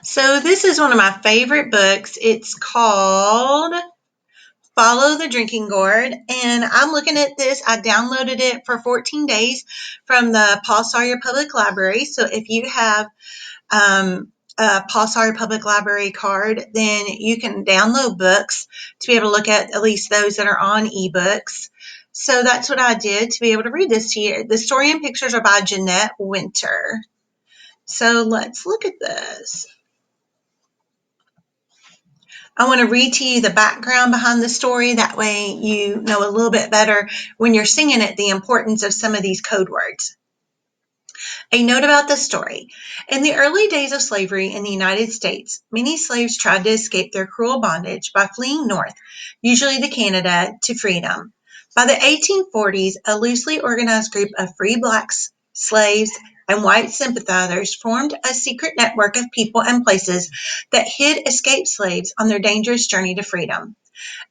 So this is one of my favorite books. It's called Follow the Drinking Gourd, and I'm looking at this. I downloaded it for 14 days from the Paul Sawyer Public Library. So if you have a Paul Sawyer Public Library card, then you can download books to be able to look at least those that are on ebooks. So that's what I did to be able to read this to you. The story and pictures are by Jeanette Winter. So let's look at this. I want to read to you the background behind the story. That way you know a little bit better when you're singing it, the importance of some of these code words. A note about the story. In the early days of slavery in the United States, many slaves tried to escape their cruel bondage by fleeing north, usually to Canada, to freedom. By the 1840s, a loosely organized group of free blacks, slaves, and white sympathizers formed a secret network of people and places that hid escaped slaves on their dangerous journey to freedom,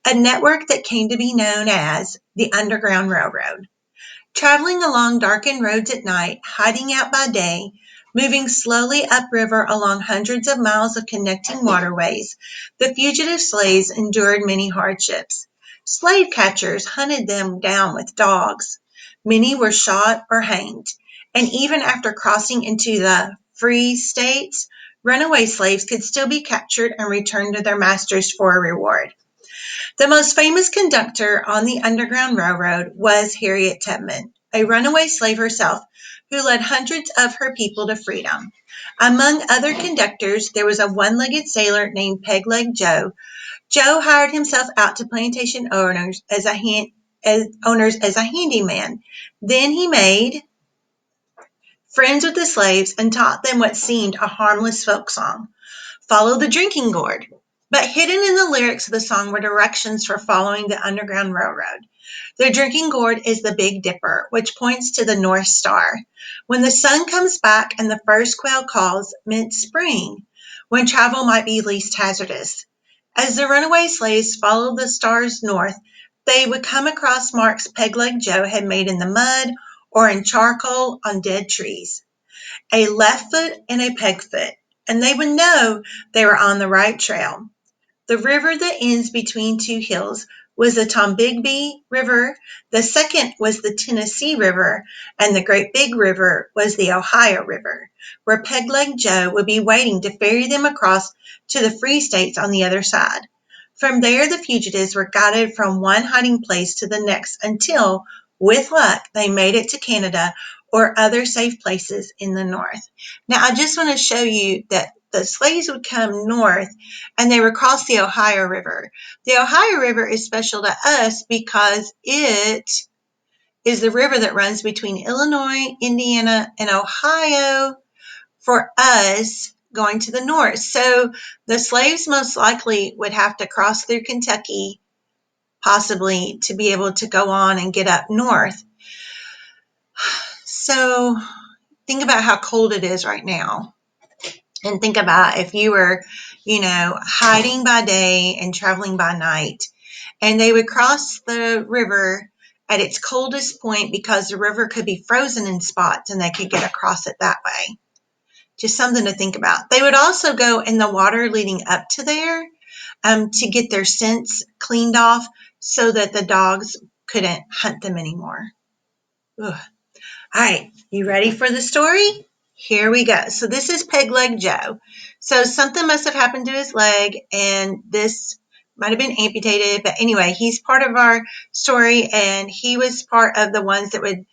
a network that came to be known as the Underground Railroad. Traveling along darkened roads at night, hiding out by day, moving slowly upriver along hundreds of miles of connecting waterways, the fugitive slaves endured many hardships. Slave catchers hunted them down with dogs. Many were shot or hanged. And even after crossing into the free states, runaway slaves could still be captured and returned to their masters for a reward. The most famous conductor on the Underground Railroad was Harriet Tubman, a runaway slave herself who led hundreds of her people to freedom. Among other conductors, there was a one-legged sailor named Peg-Leg Joe. Joe hired himself out to plantation owners as a handyman. Then he made friends with the slaves and taught them what seemed a harmless folk song. Follow the drinking gourd. But hidden in the lyrics of the song were directions for following the Underground Railroad. The drinking gourd is the Big Dipper, which points to the North Star. When the sun comes back and the first quail calls, meant spring, when travel might be least hazardous. As the runaway slaves followed the stars north, they would come across marks Peg-Leg Joe had made in the mud or in charcoal on dead trees, a left foot and a peg foot, and they would know they were on the right trail. The river that ends between two hills was the Tombigbee River, the second was the Tennessee River, and the Great Big River was the Ohio River, where Peg-Leg Joe would be waiting to ferry them across to the free states on the other side. From there, the fugitives were guided from one hiding place to the next until, with luck, they made it to Canada or other safe places in the north. Now, I just want to show you that the slaves would come north and they would cross the Ohio River. The Ohio River is special to us because it is the river that runs between Illinois, Indiana, and Ohio for us going to the north. So the slaves most likely would have to cross through Kentucky, possibly to be able to go on and get up north. So think about how cold it is right now. And think about if you were, hiding by day and traveling by night. And they would cross the river at its coldest point because the river could be frozen in spots and they could get across it that way. Just something to think about. They would also go in the water leading up to there to get their scents cleaned off so that the dogs couldn't hunt them anymore. Ugh. All right, you ready for the story? Here we go. So this is Peg-Leg Joe. So something must have happened to his leg, and this might have been amputated. But anyway, he's part of our story, and he was part of the ones that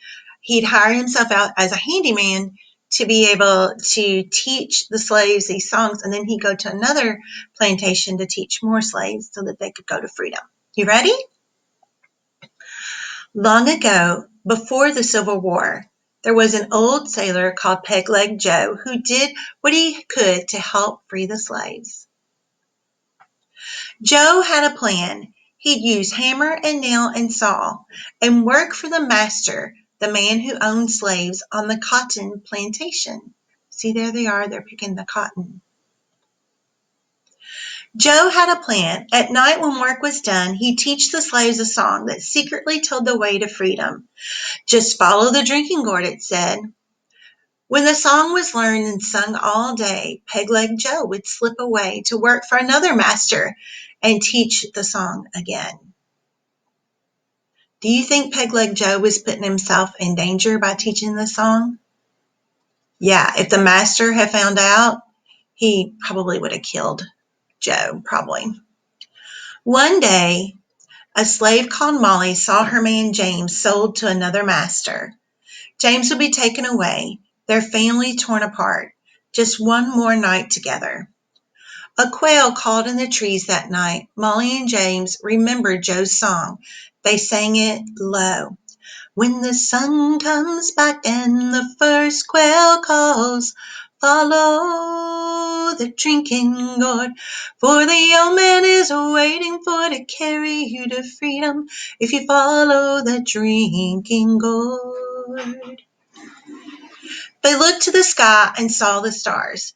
he'd hire himself out as a handyman to be able to teach the slaves these songs, and then he'd go to another plantation to teach more slaves so that they could go to freedom. You ready? Long ago, before the Civil War, there was an old sailor called Peg-Leg Joe who did what he could to help free the slaves. Joe had a plan. He'd use hammer and nail and saw and work for the master, the man who owned slaves on the cotton plantation. See, there they are. They're picking the cotton. Joe had a plan. At night when work was done, he'd teach the slaves a song that secretly told the way to freedom. Just follow the drinking gourd, it said. When the song was learned and sung all day, Peg-Leg Joe would slip away to work for another master and teach the song again. Do you think Peg-Leg Joe was putting himself in danger by teaching the song? Yeah, if the master had found out, he probably would have killed Joe, probably. One day, a slave called Molly saw her man James sold to another master. James would be taken away, their family torn apart, just one more night together. A quail called in the trees that night. Molly and James remembered Joe's song. They sang it low. When the sun comes back and the first quail calls, follow the drinking gourd, for the old man is waiting for to carry you to freedom if you follow the drinking gourd. They looked to the sky and saw the stars.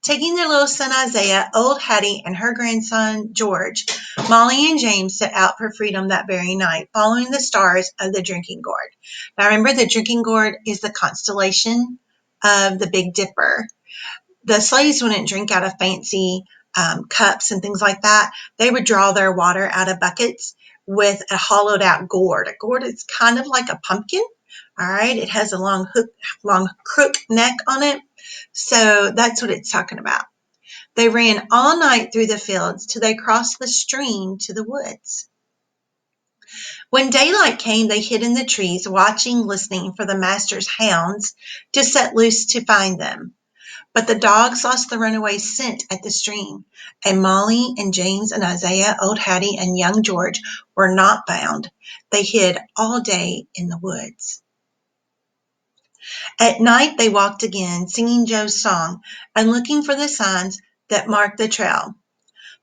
Taking their little son Isaiah, old Hattie, and her grandson George, Molly and James set out for freedom that very night, following the stars of the drinking gourd. Now remember, the drinking gourd is the constellation of the Big Dipper. The slaves wouldn't drink out of fancy cups and things like that. They would draw their water out of buckets with a hollowed out gourd. A gourd is kind of like a pumpkin. All right, it has a long crook neck on it. So that's what it's talking about. They ran all night through the fields till they crossed the stream to the woods. When daylight came, they hid in the trees, watching, listening for the master's hounds to set loose to find them. But the dogs lost the runaway scent at the stream, and Molly and James and Isaiah, old Hattie, and young George were not found. They hid all day in the woods. At night they walked again, singing Joe's song and looking for the signs that marked the trail.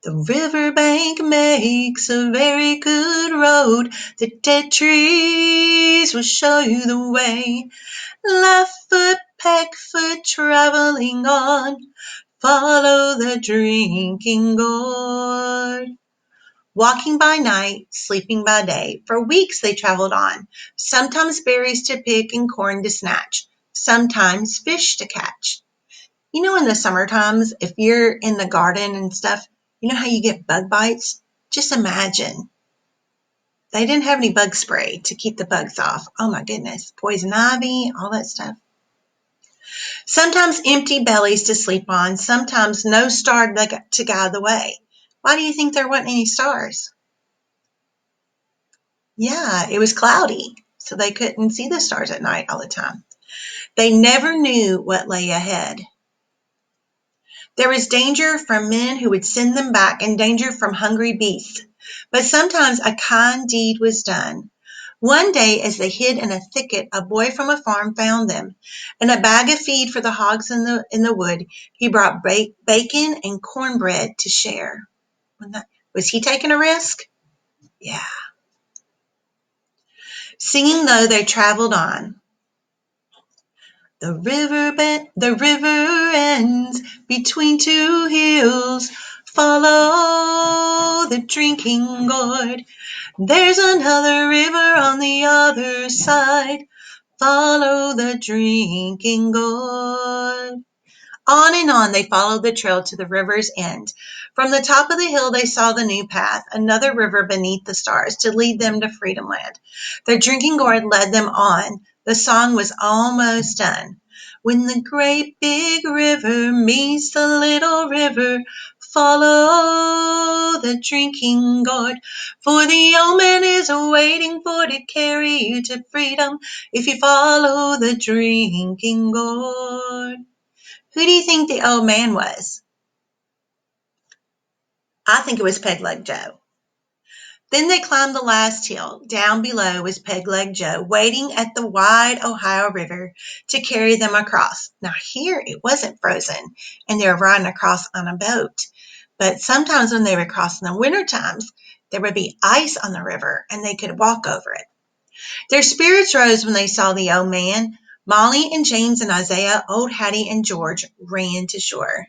The riverbank makes a very good road. The dead trees will show you the way. Left foot, peck foot, traveling on. Follow the drinking gourd. Walking by night, sleeping by day, for weeks they traveled on, sometimes berries to pick and corn to snatch, sometimes fish to catch. You know, in the summer times, if you're in the garden and stuff, you know how you get bug bites? Just imagine. They didn't have any bug spray to keep the bugs off. Oh my goodness. Poison ivy, all that stuff. Sometimes empty bellies to sleep on, sometimes no star to guide the way. Why do you think there weren't any stars? Yeah, it was cloudy, so they couldn't see the stars at night all the time. They never knew what lay ahead. There was danger from men who would send them back and danger from hungry beasts. But sometimes a kind deed was done. One day, as they hid in a thicket, a boy from a farm found them. In a bag of feed for the hogs in the wood, he brought bacon and cornbread to share. Was he taking a risk? Yeah. Singing low, they traveled on. The river ends between two hills. Follow the drinking gourd. There's another river on the other side. Follow the drinking gourd. On and on they followed the trail to the river's end. From the top of the hill they saw the new path, another river beneath the stars, to lead them to Freedom Land. Their drinking gourd led them on. The song was almost done. When the great big river meets the little river, follow the drinking gourd, for the old man is waiting for to carry you to freedom if you follow the drinking gourd. Who do you think the old man was? I think it was Peg-Leg Joe. Then they climbed the last hill. Down below was Peg-Leg Joe, waiting at the wide Ohio River to carry them across. Now here it wasn't frozen, and they were riding across on a boat. But sometimes when they would cross in the winter times, there would be ice on the river, and they could walk over it. Their spirits rose when they saw the old man. Molly and James and Isaiah, old Hattie and George ran to shore.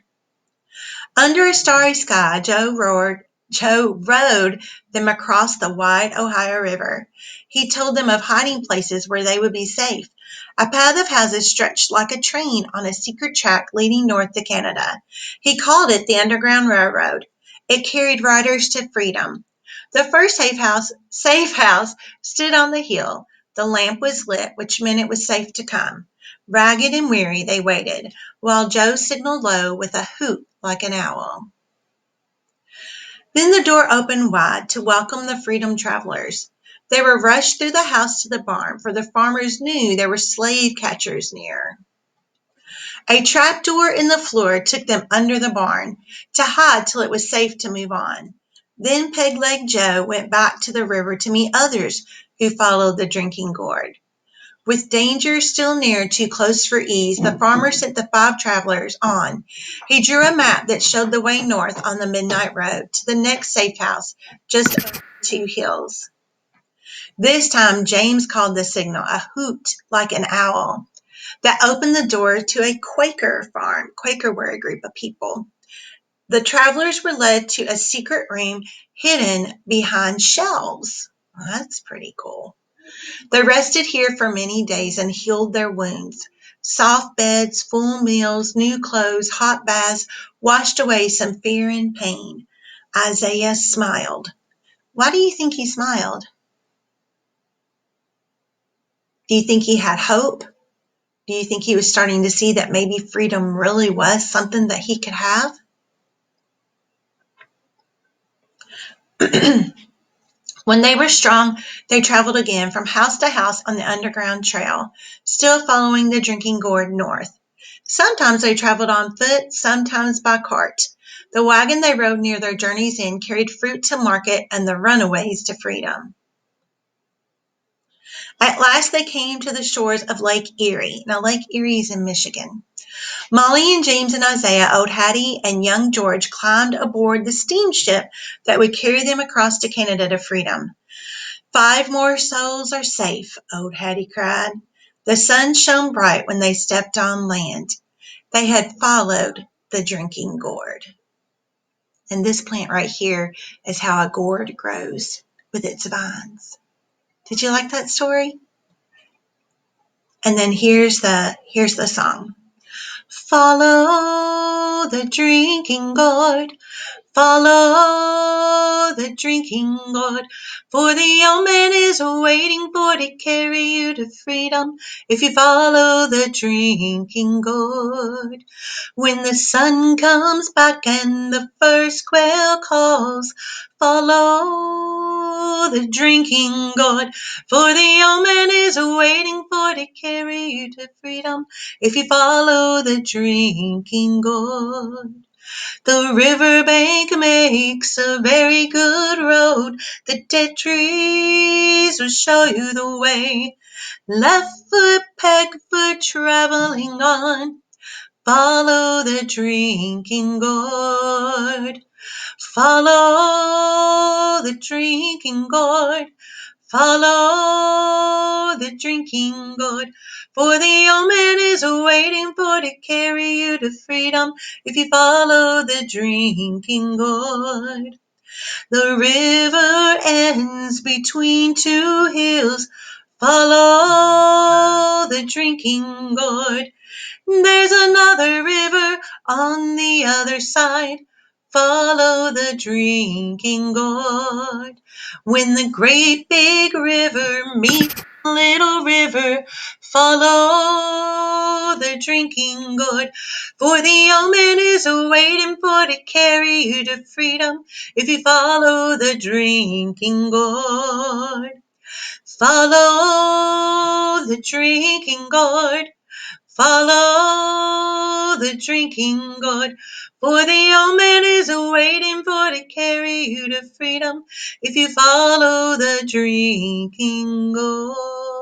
Under a starry sky, Joe roared, Joe rowed them across the wide Ohio River. He told them of hiding places where they would be safe. A path of houses stretched like a train on a secret track leading north to Canada. He called it the Underground Railroad. It carried riders to freedom. The first safe house stood on the hill. The lamp was lit, which meant it was safe to come. Ragged and weary, they waited, while Joe signaled low with a hoot like an owl. Then the door opened wide to welcome the freedom travelers. They were rushed through the house to the barn, for the farmers knew there were slave catchers near. A trap door in the floor took them under the barn, to hide till it was safe to move on. Then Peg-Leg Joe went back to the river to meet others who followed the drinking gourd. With danger still near, too close for ease, the farmer sent the 5 travelers on. He drew a map that showed the way north on the midnight road to the next safe house, just over 2 hills. This time James called the signal a hoot like an owl that opened the door to a Quaker farm. Quaker were a group of people. The travelers were led to a secret room hidden behind shelves. Well, that's pretty cool. They rested here for many days and healed their wounds. Soft beds, full meals, new clothes, hot baths washed away some fear and pain. Isaiah smiled. Why do you think he smiled? Do you think he had hope? Do you think he was starting to see that maybe freedom really was something that he could have? When they were strong, they traveled again from house to house on the Underground Trail, still following the drinking gourd north. Sometimes they traveled on foot, sometimes by cart. The wagon they rode near their journey's end carried fruit to market and the runaways to freedom. At last they came to the shores of Lake Erie. Now, Lake Erie is in Michigan. Molly and James and Isaiah, old Hattie and young George climbed aboard the steamship that would carry them across to Canada to freedom. 5 more souls are safe, old Hattie cried. The sun shone bright when they stepped on land. They had followed the drinking gourd. And this plant right here is how a gourd grows with its vines. Did you like that story? And then here's the song. Follow the drinking gourd. Follow the drinking gourd, for the old man is waiting for to carry you to freedom if you follow the drinking gourd. When the sun comes back and the first quail calls, follow the drinking gourd, for the old man is waiting for to carry you to freedom if you follow the drinking gourd. The riverbank makes a very good road. The dead trees will show you the way. Left foot, peg foot, traveling on. Follow the drinking gourd. Follow the drinking gourd. Follow the drinking gourd, for the old man is waiting for to carry you to freedom if you follow the drinking gourd. The river ends between 2 hills. Follow the drinking gourd. There's another river on the other side. Follow the drinking gourd. When the great big river meets the little river, follow the drinking gourd. For the old man is waiting for to carry you to freedom if you follow the drinking gourd. Follow the drinking gourd. Follow the drinking gourd, for the old man is waiting for to carry you to freedom if you follow the drinking gourd.